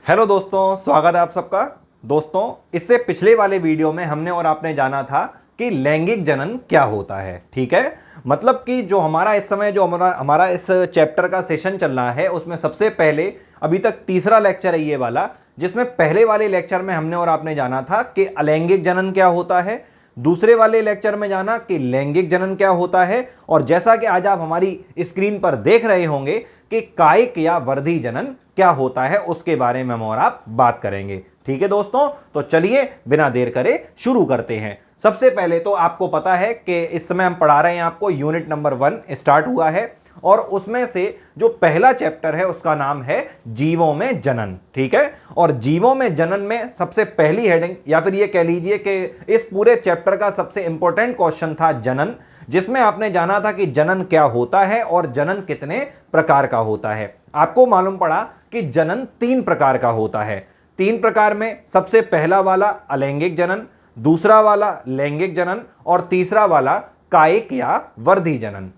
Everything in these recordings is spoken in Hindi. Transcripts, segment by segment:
हेलो दोस्तों, स्वागत है आप सबका। दोस्तों, इससे पिछले वाले वीडियो में हमने और आपने जाना था कि लैंगिक जनन क्या होता है। ठीक है, मतलब कि जो हमारा इस समय जो हमारा इस चैप्टर का सेशन चल रहा है उसमें सबसे पहले अभी तक तीसरा लेक्चर है ये वाला, जिसमें पहले वाले लेक्चर में हमने और आपने जाना था कि अलैंगिक जनन क्या होता है, दूसरे वाले लेक्चर में जाना कि लैंगिक जनन क्या होता है, और जैसा कि आज आप हमारी स्क्रीन पर देख रहे होंगे कि कायिक या वर्धी जनन क्या होता है उसके बारे में हम और आप बात करेंगे। ठीक है दोस्तों, तो चलिए बिना देर करे शुरू करते हैं। सबसे पहले तो आपको पता है कि इस समय हम पढ़ा रहे हैं, आपको यूनिट नंबर 1 स्टार्ट हुआ है और उसमें से जो पहला चैप्टर है उसका नाम है जीवों में जनन। ठीक है, और जीवों में जनन में सबसे पहली हेडिंग या फिर ये कह लीजिए कि इस पूरे चैप्टर का सबसे इंपॉर्टेंट क्वेश्चन था जनन, जिसमें आपने जाना था कि जनन क्या होता है और जनन कितने प्रकार का होता है। आपको मालूम पड़ा कि जनन 3 प्रकार का होता है। 3 प्रकार में सबसे पहला वाला अलैंगिक जनन, दूसरा वाला लैंगिक जनन और तीसरा वाला कायिक या वर्धी जनन।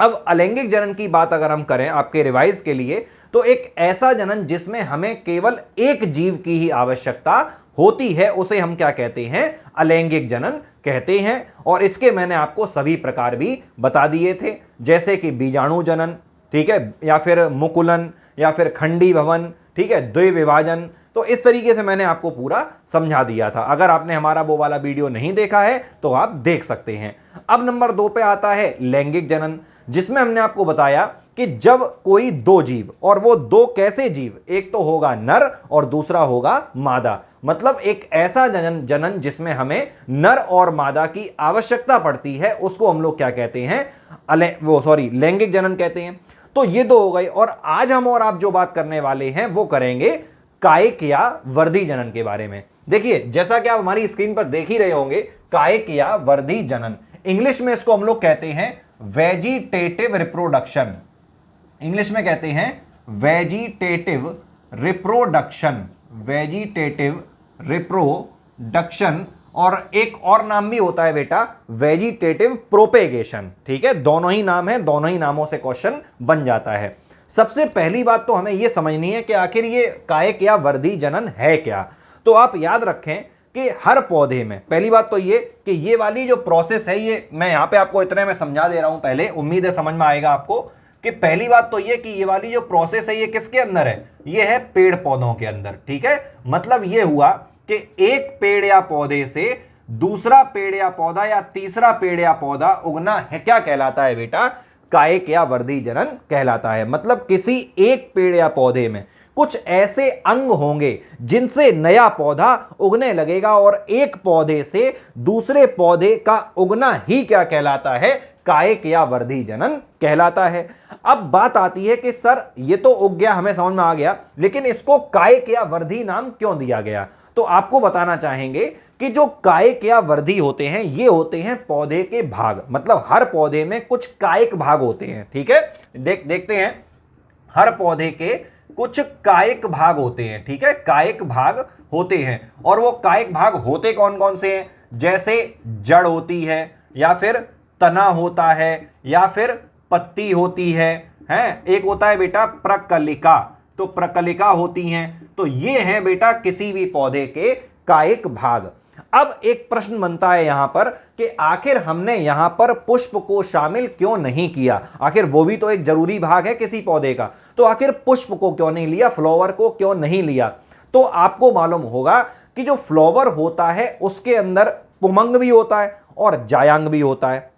अब अलैंगिक जनन की बात अगर हम करें आपके रिवाइज के लिए, तो एक ऐसा जनन जिसमें हमें केवल एक जीव की ही आवश्यकता होती है उसे हम क्या कहते हैं, अलैंगिक जनन कहते हैं। और इसके मैंने आपको सभी प्रकार भी बता दिए थे, जैसे कि बीजाणु जनन, ठीक है, या फिर मुकुलन या फिर खंडी भवन, ठीक है, द्विविभाजन। तो इस तरीके से मैंने आपको पूरा समझा दिया था। अगर आपने हमारा वो वाला वीडियो नहीं देखा है तो आप देख सकते हैं। अब नंबर 2 पे आता है लैंगिक जनन, जिसमें हमने आपको बताया कि जब कोई 2 जीव, और वो 2 कैसे जीव, एक तो होगा नर और दूसरा होगा मादा, मतलब एक ऐसा जनन जिसमें हमें नर और मादा की आवश्यकता पड़ती है, उसको हम लोग क्या कहते हैं, लैंगिक जनन कहते हैं। तो ये 2 हो गई। और आज हम और आप जो बात करने वाले हैं वो करेंगे कायिक या वर्धी जनन के बारे में। देखिए, जैसा कि आप हमारी स्क्रीन पर देख ही रहे होंगे, कायिक या वर्धी जनन, इंग्लिश में इसको हम लोग कहते हैं वेजिटेटिव रिप्रोडक्शन। इंग्लिश में कहते हैं वेजिटेटिव रिप्रोडक्शन, वेजिटेटिव रिप्रोडक्शन, और एक और नाम भी होता है बेटा वेजिटेटिव प्रोपेगेशन। ठीक है, दोनों ही नाम है, दोनों ही नामों से क्वेश्चन बन जाता है। सबसे पहली बात तो हमें यह समझनी है कि आखिर ये कायिक या वर्धी जनन है क्या। तो आप याद रखें कि हर पौधे में, पहली बात तो ये कि ये वाली जो प्रोसेस है, ये मैं यहां पे आपको इतने में समझा दे रहा हूं, पहले उम्मीद है समझ में आएगा आपको कि पहली बात तो ये कि ये वाली जो प्रोसेस है ये किसके अंदर है, ये है पेड़ पौधों के अंदर। ठीक है, मतलब ये हुआ कि एक पेड़ या पौधे से दूसरा पेड़ या पौधा या तीसरा पेड़ या पौधा उगना है, क्या कहलाता है बेटा, कायिक या वर्धी जनन कहलाता है। मतलब किसी एक पेड़ या पौधे में कुछ ऐसे अंग होंगे जिनसे नया पौधा उगने लगेगा, और एक पौधे से दूसरे पौधे का उगना ही क्या कहलाता है, कायिक या वर्धी जनन कहलाता है। अब बात आती है कि सर ये तो उग गया, हमें समझ में आ गया, लेकिन इसको कायिक या वर्धी नाम क्यों दिया गया। तो आपको बताना चाहेंगे कि जो कायिक या वर्धी होते हैं ये होते हैं पौधे के भाग, मतलब हर पौधे में कुछ कायिक भाग होते हैं। ठीक है, देखते हैं, हर पौधे के कुछ कायिक भाग होते हैं। ठीक है, कायिक भाग होते हैं, और वो कायिक भाग होते कौन कौन से हैं, जैसे जड़ होती है, या फिर तना होता है, या फिर पत्ती होती है, एक होता है बेटा प्रकलिका, तो प्रकलिका होती हैं। तो ये है बेटा किसी भी पौधे के कायिक भाग। अब एक प्रश्न बनता है यहां पर कि आखिर हमने यहां पर पुष्प को शामिल क्यों नहीं किया, आखिर वो भी तो एक जरूरी भाग है किसी पौधे का, तो आखिर पुष्प को क्यों नहीं लिया, फ्लावर को क्यों नहीं लिया। तो आपको मालूम होगा कि जो फ्लावर होता है उसके अंदर पुमंग भी होता है और जायांग भी होता है।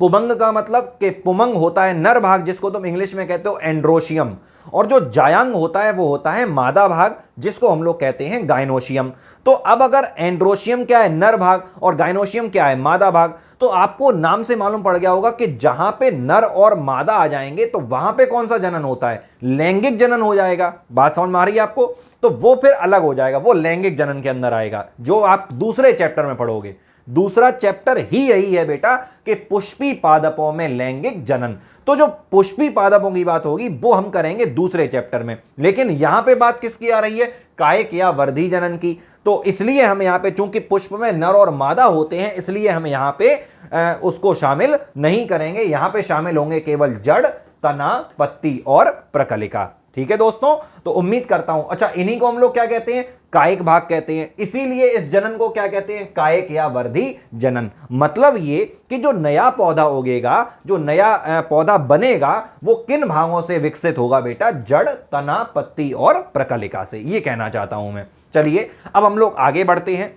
पुमंग का मतलब कि पुमंग होता है नर भाग, जिसको तुम इंग्लिश में कहते हो एंड्रोशियम, और जो जायांग होता है वो होता है मादा भाग, जिसको हम लोग कहते हैं गाइनोशियम। तो अब अगर एंड्रोशियम क्या है, नर भाग, और गाइनोशियम क्या है, मादा भाग, तो आपको नाम से मालूम पड़ गया होगा कि जहां पे नर और मादा आ जाएंगे तो वहां पे कौन सा जनन होता है, लैंगिक जनन हो जाएगा। बात समझ में आ रही है आपको, तो वो फिर अलग हो जाएगा, वो लैंगिक जनन के अंदर आएगा, जो आप दूसरे चैप्टर में पढ़ोगे। दूसरा चैप्टर ही यही है बेटा कि पुष्पी पादपों में लैंगिक जनन। तो जो पुष्पी पादपों की बात होगी वो हम करेंगे दूसरे चैप्टर में, लेकिन यहां पे बात किसकी आ रही है, कायिक या वर्धी जनन की। तो इसलिए हम यहां पे, चूंकि पुष्प में नर और मादा होते हैं, इसलिए हम यहां पे उसको शामिल नहीं करेंगे। यहां पे शामिल होंगे केवल जड़, तना, पत्ती और प्रकलिका। ठीक है दोस्तों, तो उम्मीद करता हूं। अच्छा, इन्हीं को हम लोग क्या कहते हैं, कायिक भाग कहते हैं। इसीलिए इस जनन को क्या कहते हैं, कायिक या वर्धी जनन। मतलब ये कि जो नया पौधा उगेगा, जो नया पौधा बनेगा, वो किन भागों से विकसित होगा बेटा, जड़, तना, पत्ती और प्रकलिका से, ये कहना चाहता हूं मैं। चलिए अब हम लोग आगे बढ़ते हैं।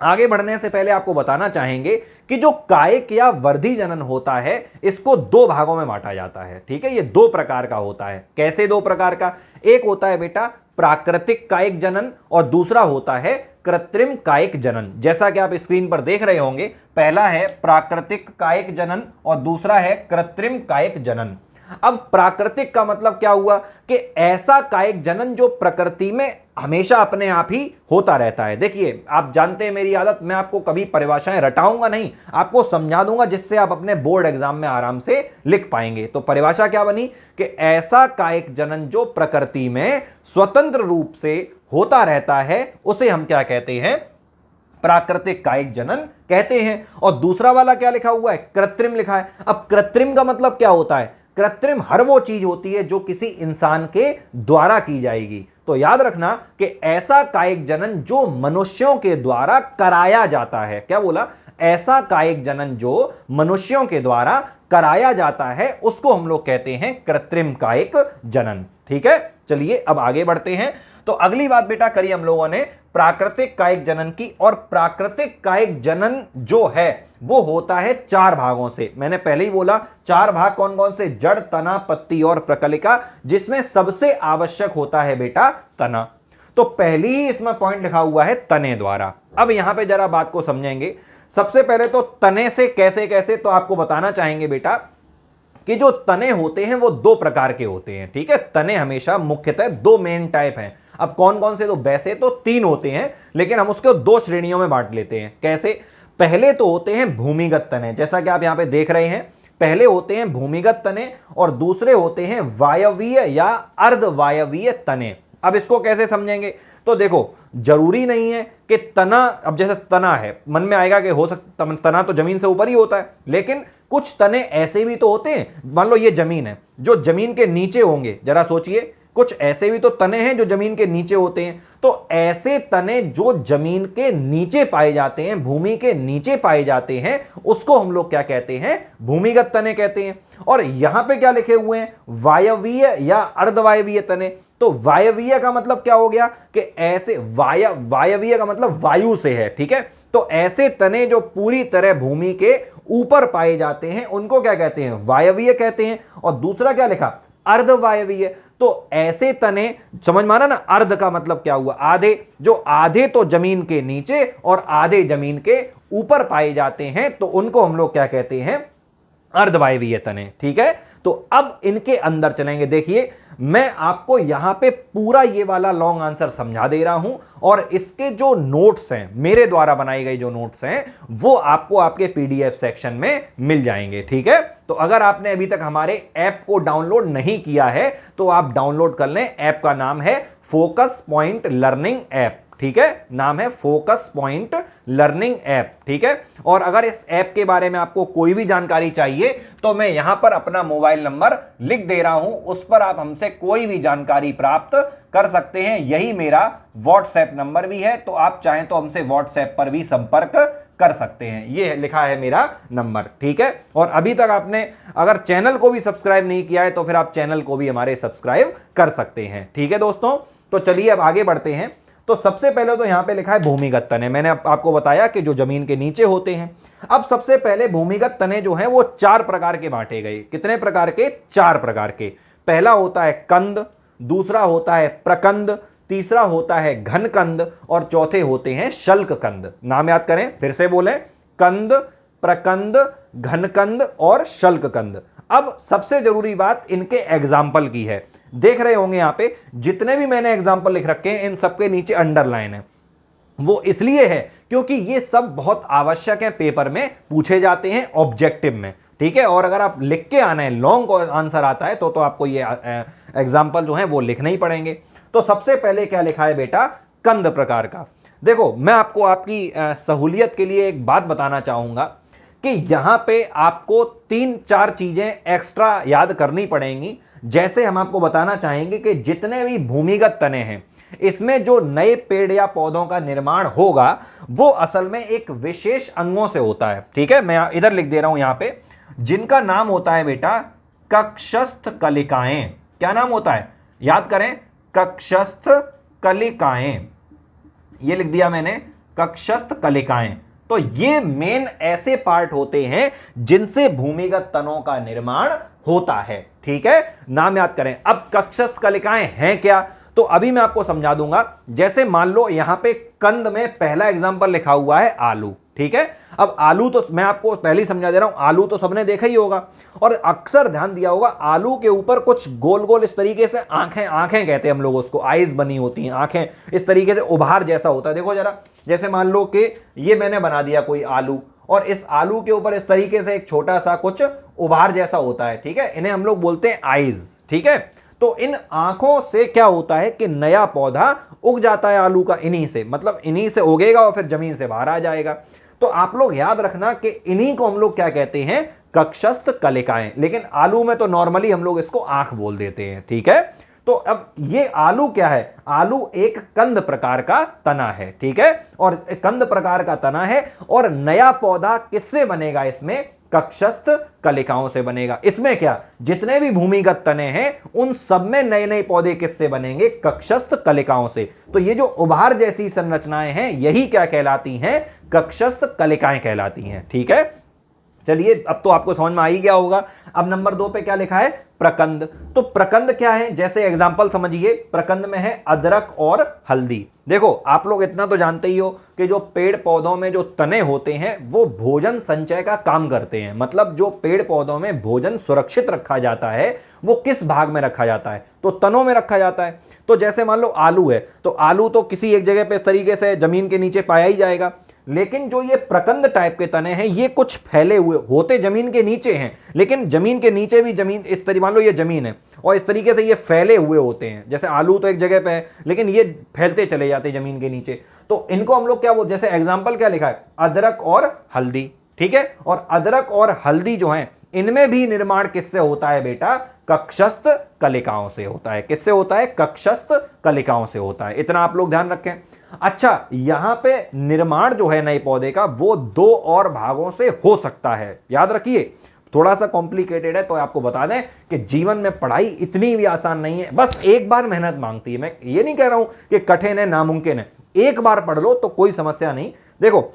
आगे बढ़ने से पहले आपको बताना चाहेंगे कि जो कायिक या वर्धी जनन होता है, इसको दो भागों में बांटा जाता है। ठीक है, ये दो प्रकार का होता है। कैसे दो प्रकार का, एक होता है बेटा प्राकृतिक कायिक जनन और दूसरा होता है कृत्रिम कायिक जनन। जैसा कि आप स्क्रीन पर देख रहे होंगे, पहला है प्राकृतिक कायिक जनन और दूसरा है कृत्रिम कायिक जनन। अब प्राकृतिक का मतलब क्या हुआ कि ऐसा कायिक जनन जो प्रकृति में हमेशा अपने आप ही होता रहता है। देखिए, आप जानते हैं मेरी आदत, मैं आपको कभी परिभाषाएं रटाऊंगा नहीं, आपको समझा दूंगा जिससे आप अपने बोर्ड एग्जाम में आराम से लिख पाएंगे। तो परिभाषा क्या बनी कि ऐसा कायिक जनन जो प्रकृति में स्वतंत्र रूप से होता रहता है, उसे हम क्या कहते हैं, प्राकृतिक कायिक जनन कहते हैं। और दूसरा वाला क्या लिखा हुआ है, कृत्रिम लिखा है। अब कृत्रिम का मतलब क्या होता है, कृत्रिम हर वो चीज होती है जो किसी इंसान के द्वारा की जाएगी। तो याद रखना कि ऐसा कायिक जनन जो मनुष्यों के द्वारा कराया जाता है, क्या बोला, ऐसा कायिक जनन जो मनुष्यों के द्वारा कराया जाता है, उसको हम लोग कहते हैं कृत्रिम कायिक जनन। ठीक है, चलिए अब आगे बढ़ते हैं। तो अगली बात बेटा करी हम लोगों ने प्राकृतिक कायिक जनन की, और प्राकृतिक कायिक जनन जो है वो होता है चार भागों से। मैंने पहले ही बोला चार भाग कौन कौन से, जड़, तना, पत्ती और प्रकलिका, जिसमें सबसे आवश्यक होता है बेटा तना। तो पहली ही इसमें पॉइंट लिखा हुआ है तने द्वारा। अब यहां पे जरा बात को समझेंगे। सबसे पहले तो तने से कैसे कैसे, तो आपको बताना चाहेंगे बेटा कि जो तने होते हैं वो दो प्रकार के होते हैं। ठीक है, तने हमेशा मुख्यतः दो मेन टाइप हैं। अब कौन कौन से, तो वैसे तो तीन होते हैं, लेकिन हम उसको दो श्रेणियों में बांट लेते हैं। कैसे, पहले तो होते हैं भूमिगत तने, जैसा कि आप यहां पे देख रहे हैं। पहले होते हैं भूमिगत तने और दूसरे होते हैं वायवीय या अर्धवायवीय तने। अब इसको कैसे समझेंगे, तो देखो, जरूरी नहीं है कि तना, अब जैसे तना है, मन में आएगा कि हो सकता तना तो जमीन से ऊपर ही होता है, लेकिन कुछ तने ऐसे भी तो होते हैं, मान लो ये जमीन है, जो जमीन के नीचे होंगे, जरा सोचिए, कुछ ऐसे भी तो तने हैं जो जमीन के नीचे होते हैं। तो ऐसे तने जो जमीन के नीचे पाए जाते हैं, भूमि के नीचे पाए जाते हैं, उसको हम लोग क्या कहते हैं, भूमिगत तने कहते हैं। और यहां पे क्या लिखे हुए हैं, वायवीय या अर्धवायवीय तने। तो वायवीय का मतलब क्या हो गया कि ऐसे, वायवीय का मतलब वायु से है। ठीक है, तो ऐसे तने जो पूरी तरह भूमि के ऊपर पाए जाते हैं, उनको क्या कहते हैं, वायवीय कहते हैं। और दूसरा क्या लिखा, अर्धवायवीय। तो ऐसे तने, समझ माना ना, अर्ध का मतलब क्या हुआ, आधे, जो आधे तो जमीन के नीचे और आधे जमीन के ऊपर पाए जाते हैं, तो उनको हम लोग क्या कहते हैं, अर्धवायवीय तने। ठीक है, तो अब इनके अंदर चलेंगे। देखिए, मैं आपको यहां पे पूरा ये वाला लॉन्ग आंसर समझा दे रहा हूं, और इसके जो नोट्स हैं, मेरे द्वारा बनाई गई जो नोट्स हैं, वो आपको आपके पीडीएफ सेक्शन में मिल जाएंगे। ठीक है, तो अगर आपने अभी तक हमारे ऐप को डाउनलोड नहीं किया है तो आप डाउनलोड कर लें। ऐप का नाम है फोकस पॉइंट लर्निंग ऐप। ठीक है, नाम है फोकस पॉइंट लर्निंग ऐप। ठीक है, और अगर इस ऐप के बारे में आपको कोई भी जानकारी चाहिए तो मैं यहां पर अपना मोबाइल नंबर लिख दे रहा हूं, उस पर आप हमसे कोई भी जानकारी प्राप्त कर सकते हैं। यही मेरा व्हाट्सएप नंबर भी है, तो आप चाहें तो हमसे व्हाट्सएप पर भी संपर्क कर सकते हैं। ये लिखा है मेरा नंबर। ठीक है, और अभी तक आपने अगर चैनल को भी सब्सक्राइब नहीं किया है तो फिर आप चैनल को भी हमारे सब्सक्राइब कर सकते हैं। ठीक है दोस्तों, तो चलिए अब आगे बढ़ते हैं। तो सबसे पहले तो यहां पे लिखा है भूमिगत तने, मैंने आपको बताया कि जो जमीन के नीचे होते हैं। अब सबसे पहले भूमिगत तने जो हैं वो चार प्रकार के बांटे गए। कितने प्रकार के, चार प्रकार के। पहला होता है कंद, दूसरा होता है प्रकंद, तीसरा होता है घनकंद और चौथे होते हैं शल्ककंद। नाम याद करें, फिर से बोलें, कंद, प्रकंद, घनकंद और शल्ककंद। अब सबसे जरूरी बात इनके एग्जाम्पल की है। देख रहे होंगे यहां पे जितने भी मैंने एग्जाम्पल लिख रखे हैं, इन सबके नीचे अंडरलाइन है। वो इसलिए है क्योंकि ये सब बहुत आवश्यक है, पेपर में पूछे जाते हैं ऑब्जेक्टिव में। ठीक है, और अगर आप लिख के आना है, लॉन्ग आंसर आता है तो आपको ये एग्जाम्पल जो है वो लिखने ही पड़ेंगे। तो सबसे पहले क्या लिखा है बेटा, कंद प्रकार का। देखो, मैं आपको आपकी सहूलियत के लिए एक बात बताना चाहूंगा कि यहां पे आपको तीन चार चीजें एक्स्ट्रा याद करनी पड़ेंगी जैसे हम आपको बताना चाहेंगे कि जितने भी भूमिगत तने हैं, इसमें जो नए पेड़ या पौधों का निर्माण होगा वो असल में एक विशेष अंगों से होता है। ठीक है, मैं इधर लिख दे रहा हूं यहां पे, जिनका नाम होता है बेटा कक्षस्थ कलिकाएं। क्या नाम होता है, याद करें, कक्षस्थ कलिकाएं। ये लिख दिया मैंने, कक्षस्थ कलिकाएं। तो ये मेन ऐसे पार्ट होते हैं जिनसे भूमिगत तनों का निर्माण होता है। ठीक है, नाम याद करें। अब कक्षस्थ कलिकाएं हैं क्या, तो अभी मैं आपको समझा दूंगा। जैसे मान लो यहां पे कंद में पहला एग्जांपल लिखा हुआ है आलू। ठीक है, अब आलू तो मैं आपको पहले ही समझा दे रहा हूं, आलू तो सबने देखा ही होगा और अक्सर ध्यान दिया होगा, आलू के ऊपर कुछ गोल गोल इस तरीके से आंखें, आंखें कहते हैं हम लोग उसको, आईज बनी होती हैं, आंखें इस तरीके से उभार जैसा होता है। देखो जरा, जैसे मान लो कि ये मैंने बना दिया कोई आलू और इस आलू के ऊपर इस तरीके से एक छोटा सा कुछ उभार जैसा होता है। ठीक है, इन्हें हम लोग बोलते हैं आईज। ठीक है, तो इन आंखों से क्या होता है कि नया पौधा उग जाता है आलू का, इन्हीं से, मतलब इन्हीं से उगेगा और फिर जमीन से बाहर आ जाएगा। तो आप लोग याद रखना कि इन्हीं को हम लोग क्या कहते हैं, कक्षस्थ कलिकाएं। लेकिन आलू में तो नॉर्मली हम लोग इसको आंख बोल देते हैं। ठीक है, तो अब ये आलू क्या है, आलू एक कंद प्रकार का तना है। ठीक है, और कंद प्रकार का तना है और नया पौधा किससे बनेगा, इसमें कक्षस्थ कलिकाओं से बनेगा। इसमें क्या, जितने भी भूमिगत तने हैं उन सब में नए नए पौधे किससे बनेंगे, कक्षस्थ कलिकाओं से। तो ये जो उभार जैसी संरचनाएं हैं यही क्या कहलाती हैं, कक्षस्थ कलिकाएं कहलाती हैं। ठीक है, चलिए अब तो आपको समझ में आ ही गया होगा। अब नंबर 2 पे क्या लिखा है, प्रकंद। तो प्रकंद क्या है, जैसे एग्जांपल समझिए, प्रकंद में है अदरक और हल्दी। देखो आप लोग इतना तो जानते ही हो कि जो पेड़ पौधों में जो तने होते हैं वो भोजन संचय का काम करते हैं। मतलब जो पेड़ पौधों में भोजन सुरक्षित रखा जाता है वो किस भाग में रखा जाता है, तो तनों में रखा जाता है। तो जैसे मान लो आलू है, तो आलू तो किसी एक जगह पे इस तरीके से जमीन के नीचे पाया ही जाएगा। लेकिन जो ये प्रकंद टाइप के तने हैं ये कुछ फैले हुए होते जमीन के नीचे हैं, लेकिन जमीन के नीचे भी जमीन इस तरीके, मान लो ये जमीन है और इस तरीके से ये फैले हुए होते हैं। जैसे आलू तो एक जगह पे है लेकिन ये फैलते चले जाते हैं जमीन के नीचे। तो इनको हम लोग क्या बोल, जैसे एग्जाम्पल क्या लिखा है, अदरक और हल्दी। ठीक है, और अदरक और हल्दी जो है इनमें भी निर्माण किससे होता है बेटा, कक्षस्थ कलिकाओं से होता है। किससे होता है, कक्षस्थ कलिकाओं से होता है। इतना आप लोग ध्यान रखें। अच्छा, यहां पे निर्माण जो है नए पौधे का वो 2 और भागों से हो सकता है। याद रखिए, थोड़ा सा कॉम्प्लिकेटेड है तो आपको बता दें कि जीवन में पढ़ाई इतनी भी आसान नहीं है, बस एक बार मेहनत मांगती है। मैं ये नहीं कह रहा हूं कि कठिन है, नामुमकिन है, एक बार पढ़ लो तो कोई समस्या नहीं। देखो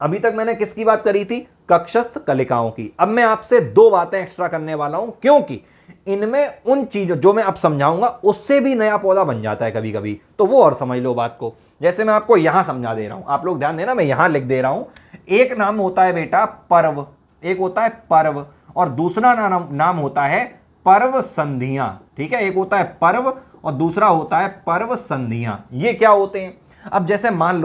अभी तक मैंने किसकी बात करी थी, कक्षस्थ कलिकाओं की। अब मैं आपसे 2 बातें एक्स्ट्रा करने वाला हूं, क्योंकि इनमें उन चीजों जो मैं अब समझाऊंगा उससे भी नया पौधा बन जाता है कभी कभी, तो वो और समझ लो बात को। जैसे मैं आपको यहां समझा दे रहा हूं, आप लोग ध्यान देना, मैं यहां लिख दे रहा हूं। एक नाम होता है बेटा पर्व, एक होता है पर्व और दूसरा नाम होता है पर्व संधियां। ठीक है, एक होता है पर्व और दूसरा होता है पर्व संधियां। ये क्या होते हैं, अब जैसे मान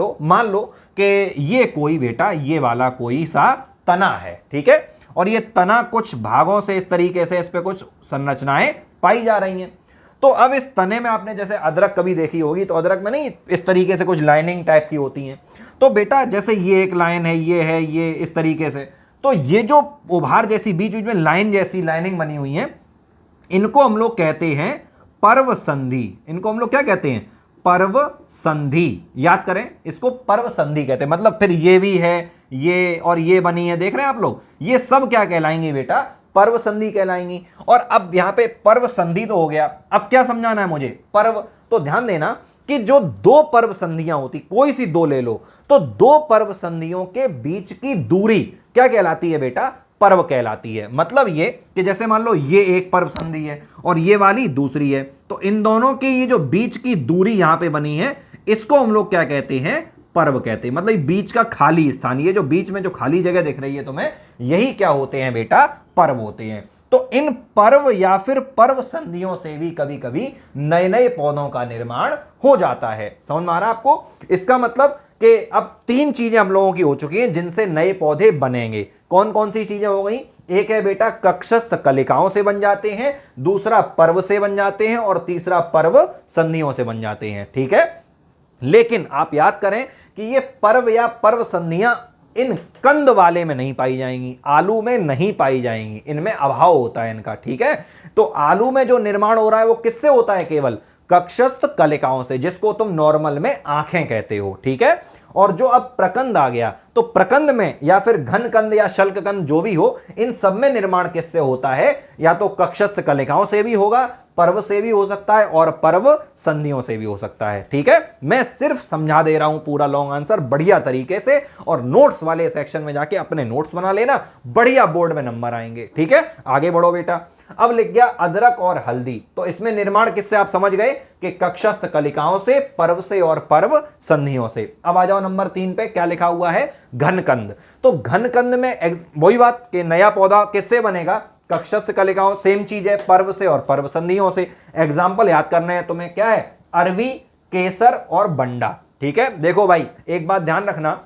लो कि ये कोई बेटा ये वाला कोई सा तना है। ठीक है, और ये तना कुछ भागों से इस तरीके से इस पे कुछ संरचनाएं पाई जा रही हैं। तो अब इस तने में आपने जैसे अदरक कभी देखी होगी, तो अदरक में नहीं इस तरीके से कुछ लाइनिंग टाइप की होती हैं। तो बेटा जैसे ये एक लाइन है, ये इस तरीके से, तो ये जो उभार जैसी बीच बीच में लाइन जैसी लाइनिंग बनी हुई है, इनको हम लोग कहते हैं पर्व संधि। इनको हम लोग क्या कहते हैं, पर्व संधि। याद करें, इसको पर्व संधि कहते हैं। मतलब फिर ये भी है, ये और ये बनी है, देख रहे हैं आप लोग, ये सब क्या कहलाएंगी बेटा, पर्व संधि कहलाएंगी। और अब यहां पे पर्व संधि तो हो गया, अब क्या समझाना है मुझे, पर्व। तो ध्यान देना कि जो 2 पर्व संधियां होती, कोई सी 2 ले लो, तो 2 पर्व संधियों के बीच की दूरी क्या कहलाती है बेटा, पर्व कहलाती है। मतलब ये कि जैसे मान लो ये एक पर्व संधि है और ये वाली दूसरी है, तो इन दोनों के ये जो बीच की दूरी यहां पे बनी है, इसको हम लोग क्या कहते हैं, पर्व कहते हैं। मतलब बीच का खाली स्थान, ये जो बीच में जो खाली जगह दिख रही है तुम्हें, यही क्या होते हैं बेटा, पर्व होते हैं। तो इन पर्व या फिर पर्व संधियों से भी कभी कभी नए नए पौधों का निर्माण हो जाता है। समझ में आ रहा है आपको? इसका मतलब कि अब 3 चीजें हम लोगों की हो चुकी हैं जिनसे नए पौधे बनेंगे। कौन कौन सी चीजें हो गई, एक है बेटा कक्षस्थ कलिकाओं से बन जाते हैं, दूसरा पर्व से बन जाते हैं और तीसरा पर्व संधियों से बन जाते हैं। ठीक है, लेकिन आप याद करें कि ये पर्व या पर्व संधियां इन कंद वाले में नहीं पाई जाएंगी, आलू में नहीं पाई जाएंगी, इनमें अभाव होता है इनका। ठीक है, तो आलू में जो निर्माण हो रहा है वो किससे होता है? केवल कक्षस्थ कलिकाओं से, जिसको तुम नॉर्मल में आंखें कहते हो। ठीक है, और जो अब प्रकंद आ गया, तो प्रकंद में या फिर घन कंद या शल्क कंद जो भी हो, इन सब में निर्माण किससे होता है? या तो कक्षस्थ कलिकाओं से भी होगा, पर्व से भी हो सकता है, और पर्व संधियों से भी हो सकता है। ठीक है, मैं सिर्फ समझा दे रहा हूं पूरा लॉन्ग आंसर बढ़िया तरीके से, और नोट्स वाले सेक्शन में जाके अपने नोट्स बना लेना, बढ़िया बोर्ड में नंबर आएंगे। ठीक है, आगे बढ़ो बेटा। अब लिख गया अदरक और हल्दी, तो इसमें निर्माण किससे आप समझ गए कि कक्षस्थ कलिकाओं से, पर्व से और पर्व संधियों से। अब आ जाओ नंबर 3 पे, क्या लिखा हुआ है? घनकंद। तो घनकंद में वही बात कि नया पौधा किससे बनेगा? कक्षस्थ कलिकाओं, सेम चीज है, पर्व से और पर्व संधियों से। एग्जाम्पल याद करने हैं तुम्हें, क्या है? अरवी, केसर और बंडा। ठीक है, देखो भाई एक बात ध्यान रखना,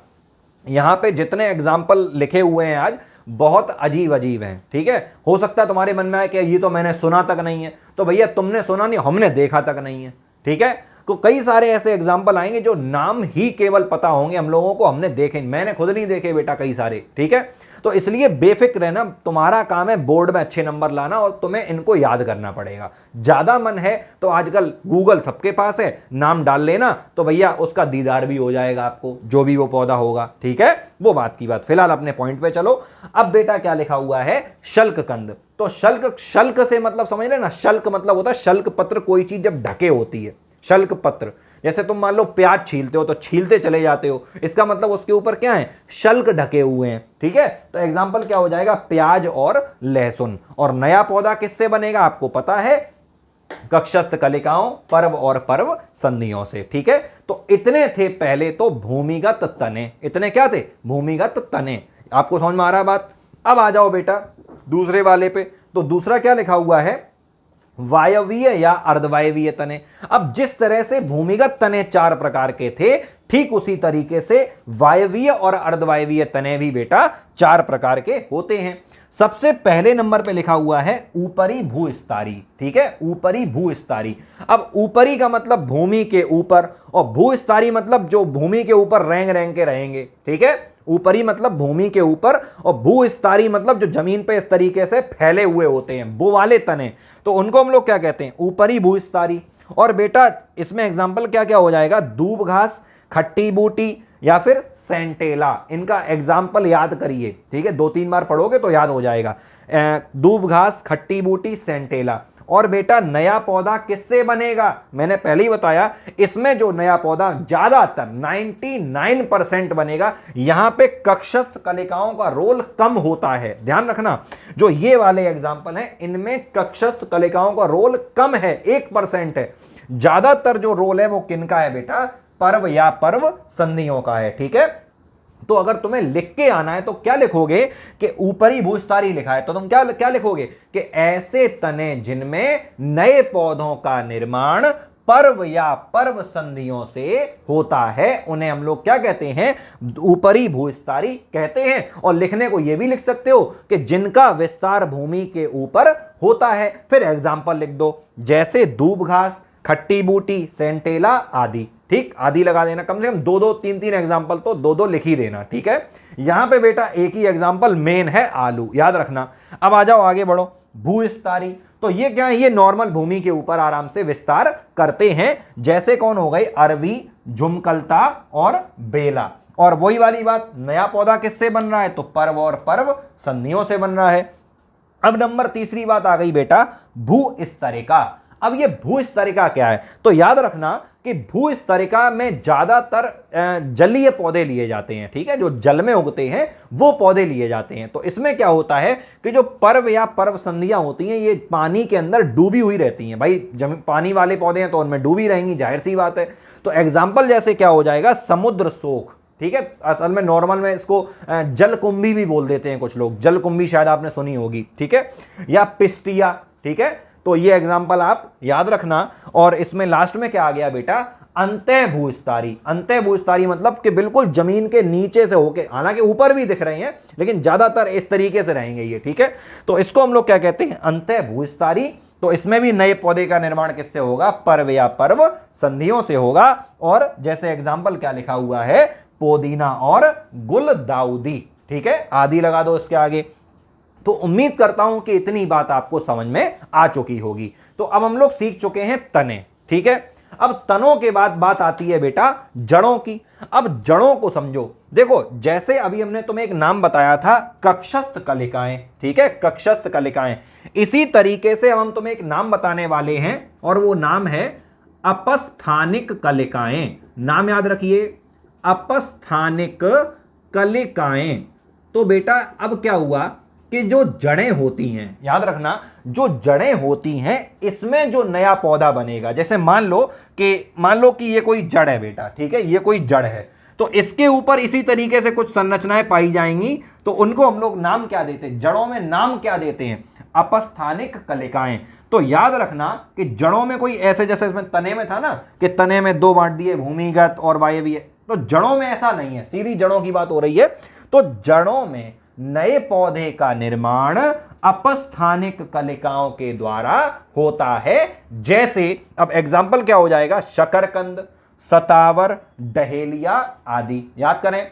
यहां पे जितने एग्जाम्पल लिखे हुए हैं आज बहुत अजीब अजीब हैं। ठीक है, हो सकता है तुम्हारे मन में आए कि ये तो मैंने सुना तक नहीं है, तो भैया तुमने सुना नहीं, हमने देखा तक नहीं है। ठीक है, तो कई सारे ऐसे एग्जाम्पल आएंगे जो नाम ही केवल पता होंगे हम लोगों को, हमने देखे, मैंने खुद नहीं देखे बेटा कई सारे। ठीक है, तो इसलिए बेफिक्र रहना, तुम्हारा काम है बोर्ड में अच्छे नंबर लाना और तुम्हें इनको याद करना पड़ेगा। ज्यादा मन है तो आजकल गूगल सबके पास है, नाम डाल लेना तो भैया उसका दीदार भी हो जाएगा आपको, जो भी वो पौधा होगा। ठीक है, वो बात की बात, फिलहाल अपने पॉइंट पे चलो। अब बेटा क्या लिखा हुआ है? शल्क कंद। तो शल्क, शल्क से मतलब समझ रहे ना, शल्क मतलब होता है शल्क पत्र, कोई चीज जब ढके होती है, शल्क पत्र। जैसे तुम मान लो प्याज छीलते हो तो छीलते चले जाते हो, इसका मतलब उसके ऊपर क्या है? शल्क ढके हुए हैं। ठीक है, तो एग्जाम्पल क्या हो जाएगा? प्याज और लहसुन। और नया पौधा किससे बनेगा आपको पता है? कक्षस्थ कलिकाओं, पर्व और पर्व संधियों से। ठीक है, तो इतने थे पहले तो भूमिगत तने। इतने क्या थे? भूमिगत तने। आपको समझ में आ रहा है बात? अब आ जाओ बेटा दूसरे वाले पे, तो दूसरा क्या लिखा हुआ है? वायवीय या अर्धवायवीय तने। अब जिस तरह से भूमिगत तने 4 प्रकार के थे, ठीक उसी तरीके से वायवीय और अर्धवायवीय तने भी बेटा 4 प्रकार के होते हैं। सबसे पहले नंबर पे लिखा हुआ है ऊपरी भूस्तरी। ठीक है, ऊपरी भूस्तरी। अब ऊपरी का मतलब भूमि के ऊपर, और भूस्तरी मतलब जो भूमि के ऊपर रेंग रेंग के रहेंगे। ठीक है, ऊपरी मतलब भूमि के ऊपर, और भूस्तरी मतलब जो जमीन पे इस तरीके से फैले हुए होते हैं, वो वाले तने, तो उनको हम लोग क्या कहते हैं? ऊपरी भूस्तरी। और बेटा इसमें एग्जाम्पल क्या क्या हो जाएगा? दूब घास, खट्टी बूटी या फिर सेंटेला। इनका एग्जाम्पल याद करिए। ठीक है, 2-3 बार पढ़ोगे तो याद हो जाएगा। दूब घास, खट्टी बूटी, सेंटेला। और बेटा नया पौधा किससे बनेगा? मैंने पहले ही बताया, इसमें जो नया पौधा ज्यादातर 99% बनेगा, यहां पे कक्षस्थ कलिकाओं का रोल कम होता है। ध्यान रखना, जो ये वाले एग्जाम्पल हैं इनमें कक्षस्थ कलिकाओं का रोल कम है, 1% है। ज्यादातर जो रोल है वो किनका है बेटा? पर्व या पर्व संधियों का है। ठीक है, तो अगर तुम्हें लिख के आना है तो क्या लिखोगे कि ऊपरी भूस्तरी लिखा है, तो तुम क्या क्या लिखोगे कि ऐसे तने जिनमें नए पौधों का निर्माण पर्व या पर्व संधियों से होता है, उन्हें हम लोग क्या कहते हैं? ऊपरी भूस्तरी कहते हैं। और लिखने को यह भी लिख सकते हो कि जिनका विस्तार भूमि के ऊपर होता है। फिर एग्जाम्पल लिख दो, जैसे दूब घास, खट्टी बूटी, सेंटेला आदि। ठीक, आदि लगा देना, कम से कम 2-2, 3-3 एग्जाम्पल तो 2-2 लिख ही देना। ठीक है, यहां पे बेटा एक ही एग्जाम्पल मेन है, आलू, याद रखना। अब आ जाओ आगे बढ़ो, भूस्तरी। तो ये क्या है? ये नॉर्मल भूमि के ऊपर आराम से विस्तार करते हैं, जैसे कौन हो गई? अरवी, झुमकलता और बेला। और वही वाली बात, नया पौधा किससे बन रहा है? तो पर्व और पर्व संधियों से बन रहा है। अब नंबर तीसरी बात आ गई बेटा भूस्तरिका। अब ये भूस्तरिका क्या है? तो याद रखना कि भूस्तरिका में ज्यादातर जलीय पौधे लिए जाते हैं। ठीक है, जो जल में उगते हैं वो पौधे लिए जाते हैं। तो इसमें क्या होता है कि जो पर्व या पर्व संधियां होती हैं ये पानी के अंदर डूबी हुई रहती हैं। भाई पानी वाले पौधे हैं तो उनमें डूबी रहेंगी, जाहिर सी बात है। तो एग्जाम्पल जैसे क्या हो जाएगा? समुद्र सोख। ठीक है, असल में नॉर्मल में इसको जलकुंभी भी बोल देते हैं कुछ लोग, जलकुंभी शायद आपने सुनी होगी। ठीक है, या पिस्टिया। ठीक है, तो ये एग्जाम्पल आप याद रखना। और इसमें लास्ट में क्या आ गया बेटा? अंतः भूस्तरी। अंतः भूस्तरी मतलब कि बिल्कुल जमीन के नीचे से होके, हालांकि ऊपर भी दिख रहे हैं लेकिन ज्यादातर इस तरीके से रहेंगे ये। ठीक है, तो इसको हम लोग क्या कहते हैं? अंतः भूस्तरी। तो इसमें भी नए पौधे का निर्माण किससे होगा? पर्व या पर्व संधियों से होगा। और जैसे एग्जाम्पल क्या लिखा हुआ है? पुदीना और गुलदाउदी, ठीक है, आदि लगा दो इसके आगे। तो उम्मीद करता हूं कि इतनी बात आपको समझ में आ चुकी होगी। तो अब हम लोग सीख चुके हैं तने, ठीक है। अब तनों के बाद बात आती है बेटा जड़ों की। अब जड़ों को समझो। देखो जैसे अभी हमने तुम्हें एक नाम बताया था कक्षस्थ कलिकाएं, ठीक है, कक्षस्थ कलिकाएं, इसी तरीके से हम तुम्हें एक नाम बताने वाले हैं और वो नाम है अपस्थानिक कलिकाएं। नाम याद रखिए, अपस्थानिक कलिकाएं। तो बेटा अब क्या हुआ कि जो जड़ें होती हैं, याद रखना, जो जड़ें होती हैं इसमें जो नया पौधा बनेगा, जैसे मान लो कि ये कोई जड़ है बेटा, ठीक है, ये कोई जड़ है, तो इसके ऊपर इसी तरीके से कुछ संरचनाएं पाई जाएंगी, तो उनको हम लोग नाम क्या देते हैं, जड़ों में नाम क्या देते हैं, अपस्थानिक कलिकाएं। तो याद रखना कि जड़ों में कोई ऐसे, जैसे इसमें तने में था ना कि तने में दो बांट दिए, भूमिगत और वायवीय, तो जड़ों में ऐसा नहीं है, सीधी जड़ों की बात हो रही है। तो जड़ों में नए पौधे का निर्माण अपस्थानिक कलिकाओं के द्वारा होता है। जैसे अब एग्जाम्पल क्या हो जाएगा, शकरकंद, सतावर, डहेलिया आदि। याद करें,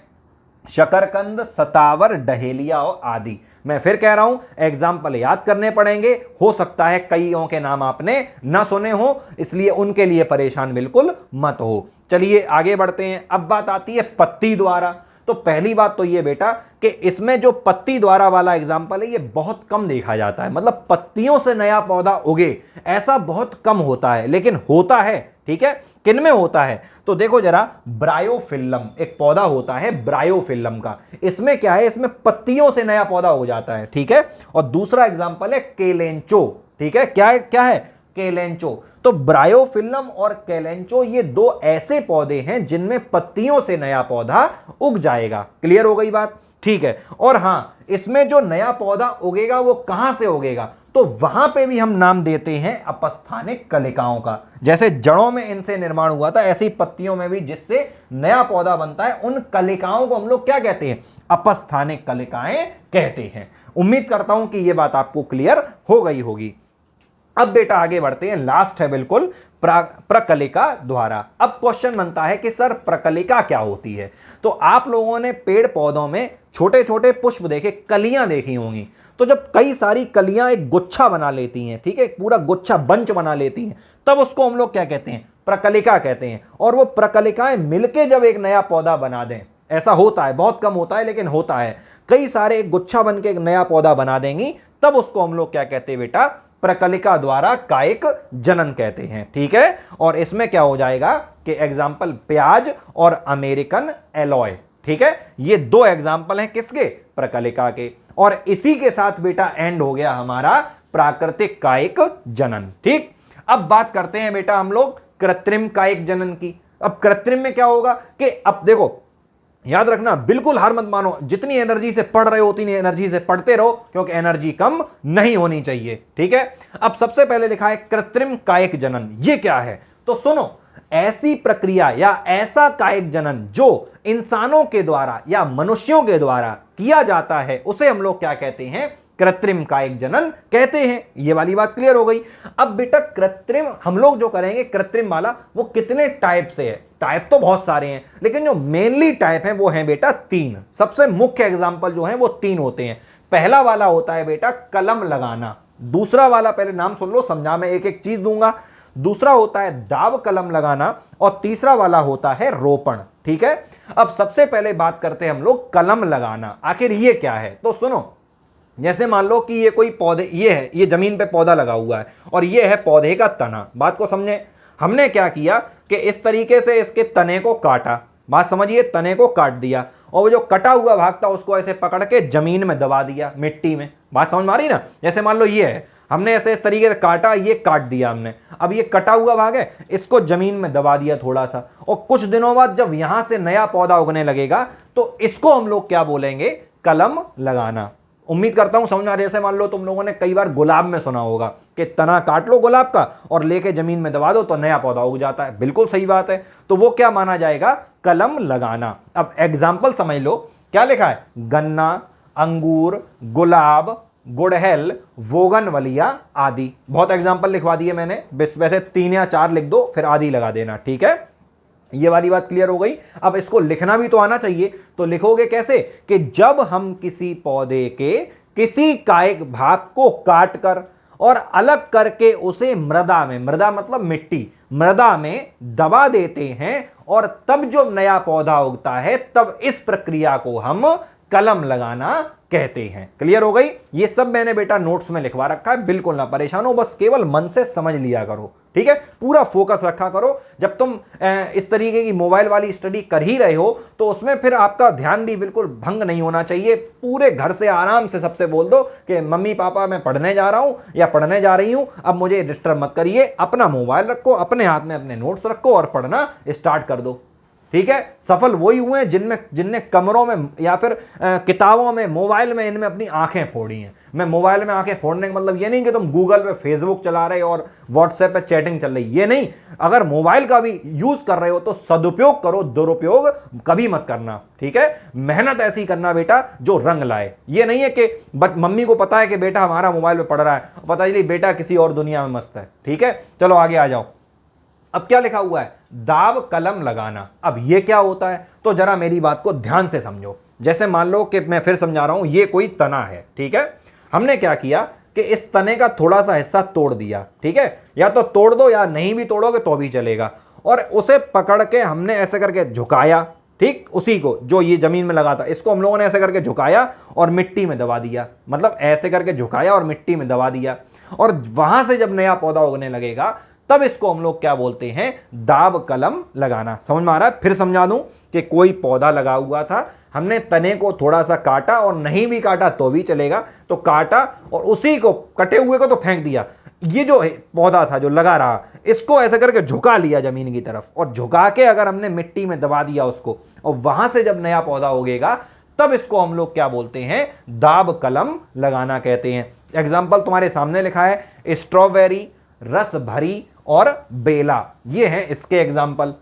शकरकंद, सतावर, डहेलिया और आदि। मैं फिर कह रहा हूं एग्जाम्पल याद करने पड़ेंगे, हो सकता है कईयों के नाम आपने ना सुने हो, इसलिए उनके लिए परेशान बिल्कुल मत हो। चलिए आगे बढ़ते हैं। अब बात आती है पत्ती द्वारा। तो पहली बात तो ये बेटा कि इसमें जो पत्ती द्वारा वाला एग्जाम्पल है ये बहुत कम देखा जाता है, मतलब पत्तियों से नया पौधा उगे ऐसा बहुत कम होता है, लेकिन होता है, ठीक है। किन में होता है, तो देखो जरा, ब्रायोफिल्लम एक पौधा होता है ब्रायोफिल्लम का, इसमें क्या है, इसमें पत्तियों से नया पौधा हो जाता है, ठीक है। और दूसरा एग्जाम्पल है केलेंचो, ठीक है, क्या है केलेंचो। तो ब्रायोफिल्लम और केलेंचो ये दो ऐसे पौधे हैं जिनमें पत्तियों से नया पौधा उग जाएगा। क्लियर हो गई बात, ठीक है। और हां, इसमें जो नया पौधा उगेगा वो कहां से उगेगा, तो वहां पे भी हम नाम देते हैं अपस्थानिक कलिकाओं का। जैसे जड़ों में इनसे निर्माण हुआ था, ऐसे ही पत्तियों में भी जिससे नया पौधा बनता है, उन कलिकाओं को हम लोग क्या कहते हैं, अपस्थानिक कलिकाएं कहते हैं। उम्मीद करता हूं कि यह बात आपको क्लियर हो गई होगी। अब बेटा आगे बढ़ते हैं, लास्ट है बिल्कुल प्रकलिका द्वारा। अब क्वेश्चन बनता है कि सर प्रकलिका क्या होती है। तो आप लोगों ने पेड़ पौधों में छोटे छोटे पुष्प देखे, कलियां देखी होंगी। तो जब कई सारी कलियां एक गुच्छा बना लेती हैं, ठीक है, पूरा गुच्छा बंच बना लेती हैं, तब उसको हम लोग क्या कहते हैं, प्रकलिका कहते हैं। और वो प्रकलिकाएं मिलके जब एक नया पौधा बना दें, ऐसा होता है, बहुत कम होता है लेकिन होता है, कई सारे एक गुच्छा बन के एक नया पौधा बना देंगी, तब उसको हम लोग क्या कहते हैं बेटा, प्रकलिका द्वारा कायिक जनन कहते हैं, ठीक है। और इसमें क्या हो जाएगा कि एग्जाम्पल प्याज और अमेरिकन एलॉय, ठीक है, ये दो एग्जाम्पल हैं किसके, प्रकलिका के। और इसी के साथ बेटा एंड हो गया हमारा प्राकृतिक कायिक जनन, ठीक। अब बात करते हैं बेटा हम लोग कृत्रिम कायिक जनन की। अब कृत्रिम में क्या होगा कि अब देखो, याद रखना, बिल्कुल हार मत मानो, जितनी एनर्जी से पढ़ रहे हो उतनी एनर्जी से पढ़ते रहो, क्योंकि एनर्जी कम नहीं होनी चाहिए, ठीक है। अब सबसे पहले लिखा है कृत्रिम कायिक जनन, ये क्या है, तो सुनो, ऐसी प्रक्रिया या ऐसा कायिक जनन जो इंसानों के द्वारा या मनुष्यों के द्वारा किया जाता है, उसे हम लोग क्या कहते हैं, कृत्रिम कायिक जनन कहते हैं। ये वाली बात क्लियर हो गई। अब बेटा कृत्रिम हम लोग जो करेंगे, कृत्रिम वाला, वो कितने टाइप से है, टाइप तो बहुत सारे हैं, लेकिन जो मेनली टाइप है वो है बेटा तीन। सबसे मुख्य एग्जाम्पल जो है वो तीन होते हैं। पहला वाला होता है बेटा कलम लगाना, दूसरा वाला, पहले नाम सुन लो, समझा मैं एक एक चीज दूंगा। दूसरा होता है दाब कलम लगाना, और तीसरा वाला होता है रोपण, ठीक है। अब सबसे पहले बात करते हैं हम लोग कलम लगाना, आखिर ये क्या है, तो सुनो, जैसे मान लो कि ये कोई पौधे, ये है, ये जमीन पे पौधा लगा हुआ है और ये है पौधे का तना। बात को समझे, हमने क्या किया कि इस तरीके से इसके तने को काटा, बात समझिए, तने को काट दिया, और वो जो कटा हुआ भाग था उसको ऐसे पकड़ के जमीन में दबा दिया, मिट्टी में। बात समझ में आ रही ना, जैसे मान लो ये है, हमने ऐसे इस तरीके से काटा, ये काट दिया हमने, अब ये कटा हुआ भाग है, इसको जमीन में दबा दिया थोड़ा सा, और कुछ दिनों बाद जब यहां से नया पौधा उगने लगेगा तो इसको हम लोग क्या बोलेंगे, कलम लगाना। उम्मीद करता हूं समझ में आ रहा है। जैसे मान लो तुम लोगों ने कई बार गुलाब में सुना होगा कि तना काट लो गुलाब का और लेके जमीन में दबा दो तो नया पौधा उग जाता है, बिल्कुल सही बात है। तो वो क्या माना जाएगा, कलम लगाना। अब एग्जाम्पल समझ लो, क्या लिखा है, गन्ना, अंगूर, गुलाब, गुड़हल, बोगनविलिया आदि। बहुत एग्जाम्पल लिखवा दिए मैंने, वैसे 3 या 4 लिख दो, फिर आदि लगा देना, ठीक है। ये वाली बात क्लियर हो गई। अब इसको लिखना भी तो आना चाहिए, तो लिखोगे कैसे कि जब हम किसी पौधे के किसी कायिक भाग को काट कर और अलग करके उसे मृदा में, मृदा मतलब मिट्टी, मृदा में दबा देते हैं और तब जो नया पौधा उगता है, तब इस प्रक्रिया को हम कलम लगाना कहते हैं। क्लियर हो गई। ये सब मैंने बेटा नोट्स में लिखवा रखा है, बिल्कुल ना परेशान हो, बस केवल मन से समझ लिया करो, ठीक है। पूरा फोकस रखा करो। जब तुम इस तरीके की मोबाइल वाली स्टडी कर ही रहे हो तो उसमें फिर आपका ध्यान भी बिल्कुल भंग नहीं होना चाहिए। पूरे घर से आराम से सबसे बोल दो कि मम्मी पापा मैं पढ़ने जा रहा हूं या पढ़ने जा रही हूं, अब मुझे डिस्टर्ब मत करिए, अपना मोबाइल रखो, अपने हाथ में अपने नोट्स रखो और पढ़ना स्टार्ट कर दो, ठीक है। सफल वही हुए हैं जिनने कमरों में या फिर किताबों में, मोबाइल में, इनमें अपनी आंखें फोड़ी हैं। मैं मोबाइल में आंखें फोड़ने का मतलब ये नहीं कि तुम गूगल पे फेसबुक चला रहे हो और व्हाट्सएप पे चैटिंग चल रही, ये नहीं। अगर मोबाइल का भी यूज कर रहे हो तो सदुपयोग करो, दुरुपयोग कभी मत करना, ठीक है। मेहनत ऐसी करना बेटा जो रंग लाए। ये नहीं है कि मम्मी को पता है कि बेटा हमारा मोबाइल पे पढ़ रहा है, पता चली बेटा किसी और दुनिया में मस्त है, ठीक है। चलो आगे आ जाओ। अब क्या लिखा हुआ है, दाब कलम लगाना। अब ये क्या होता है, तो जरा मेरी बात को ध्यान से समझो। जैसे मान लो कि मैं फिर समझा रहा हूं, ये कोई तना है, ठीक है। हमने क्या किया कि इस तने का थोड़ा सा हिस्सा तोड़ दिया, ठीक है। या तो तोड़ दो या नहीं भी तोड़ोगे तो भी चलेगा, और उसे पकड़ के हमने ऐसे करके झुकाया, ठीक। उसी को जो ये जमीन में लगा था, इसको हम लोगों ने ऐसे करके झुकाया और मिट्टी में दबा दिया, मतलब ऐसे करके झुकाया और मिट्टी में दबा दिया। और वहां से जब नया पौधा उगने लगेगा तब इसको हम लोग क्या बोलते हैं, दाब कलम लगाना। समझ में आ रहा है। फिर समझा दूं कि कोई पौधा लगा हुआ था, हमने तने को थोड़ा सा काटा और नहीं भी काटा तो भी चलेगा, तो काटा और उसी को, कटे हुए को तो फेंक दिया। ये जो पौधा था जो लगा रहा, इसको ऐसे करके झुका लिया जमीन की तरफ, और झुका के अगर हमने मिट्टी में दबा दिया उसको, और वहां से जब नया पौधा उगेगा तब इसको हम लोग क्या बोलते हैं, दाब कलम लगाना कहते हैं। एग्जाम्पल तुम्हारे सामने लिखा है, स्ट्रॉबेरी, रस भरी और बेला, ये है इसके एग्जाम्पल।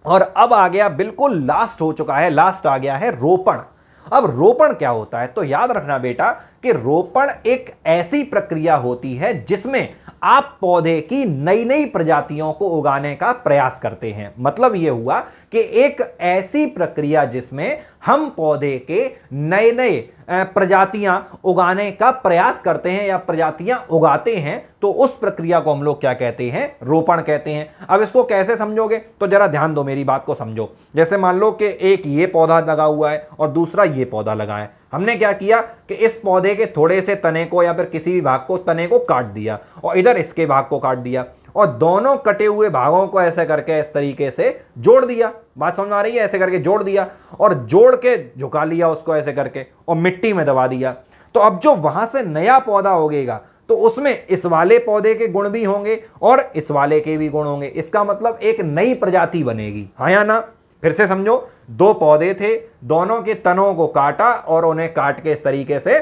और अब आ गया, बिल्कुल लास्ट हो चुका है, लास्ट आ गया है रोपण। अब रोपण क्या होता है, तो याद रखना बेटा कि रोपण एक ऐसी प्रक्रिया होती है जिसमें आप पौधे की नई नई प्रजातियों को उगाने का प्रयास करते हैं। मतलब यह हुआ कि एक ऐसी प्रक्रिया जिसमें हम पौधे के नए नए प्रजातियां उगाने का प्रयास करते हैं या प्रजातियां उगाते हैं, तो उस प्रक्रिया को हम लोग क्या कहते हैं, रोपण कहते हैं। अब इसको कैसे समझोगे, तो जरा ध्यान दो, मेरी बात को समझो। जैसे मान लो कि एक ये पौधा लगा हुआ है और दूसरा ये पौधा लगा है। हमने क्या किया कि इस पौधे के थोड़े से तने को या फिर किसी भी भाग को, तने को काट दिया और इधर इसके भाग को काट दिया, और दोनों कटे हुए भागों को ऐसे करके इस तरीके से जोड़ दिया। बात समझ आ रही है, ऐसे करके जोड़ दिया और जोड़ के झुका लिया उसको ऐसे करके और मिट्टी में दबा दिया। तो अब जो वहां से नया पौधा उगेगा तो उसमें इस वाले पौधे के गुण भी होंगे और इस वाले के भी गुण होंगे। इसका मतलब एक नई प्रजाति बनेगी, हाँ या ना। फिर से समझो, दो पौधे थे, दोनों के तनों को काटा और उन्हें काट के इस तरीके से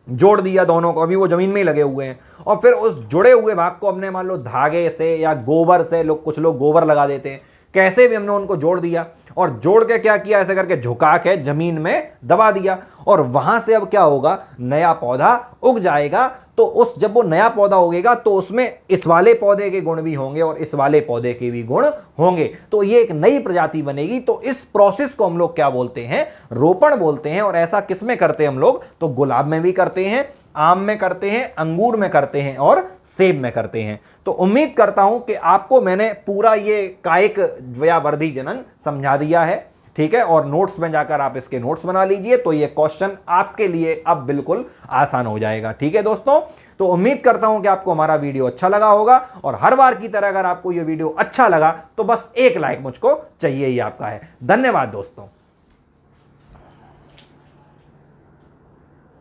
जोड़ दिया दोनों को, अभी वो जमीन में ही लगे हुए हैं। और फिर उस जुड़े हुए भाग को हमने मान लो धागे से या गोबर से, कुछ लोग गोबर लगा देते हैं, कैसे भी हमने उनको जोड़ दिया और जोड़ के क्या किया, ऐसे करके झुका के जमीन में दबा दिया। और वहां से अब क्या होगा, नया पौधा उग जाएगा। तो उस जब वो नया पौधा उगेगा तो उसमें इस वाले पौधे के गुण भी होंगे और इस वाले पौधे के भी गुण होंगे, तो ये एक नई प्रजाति बनेगी। तो इस प्रोसेस को हम लोग क्या बोलते हैं, रोपण बोलते हैं। और ऐसा किस में करते हैं हम लोग, तो गुलाब में भी करते हैं, आम में करते हैं, अंगूर में करते हैं और सेब में करते हैं। तो उम्मीद करता हूं कि आपको मैंने पूरा ये कायिक या वर्धी जनन समझा दिया है, ठीक है। और नोट्स में जाकर आप इसके नोट्स बना लीजिए, तो ये क्वेश्चन आपके लिए अब बिल्कुल आसान हो जाएगा, ठीक है दोस्तों। तो उम्मीद करता हूं कि आपको हमारा वीडियो अच्छा लगा होगा, और हर बार की तरह अगर आपको ये वीडियो अच्छा लगा तो बस एक लाइक मुझको चाहिए ही आपका है। धन्यवाद दोस्तों।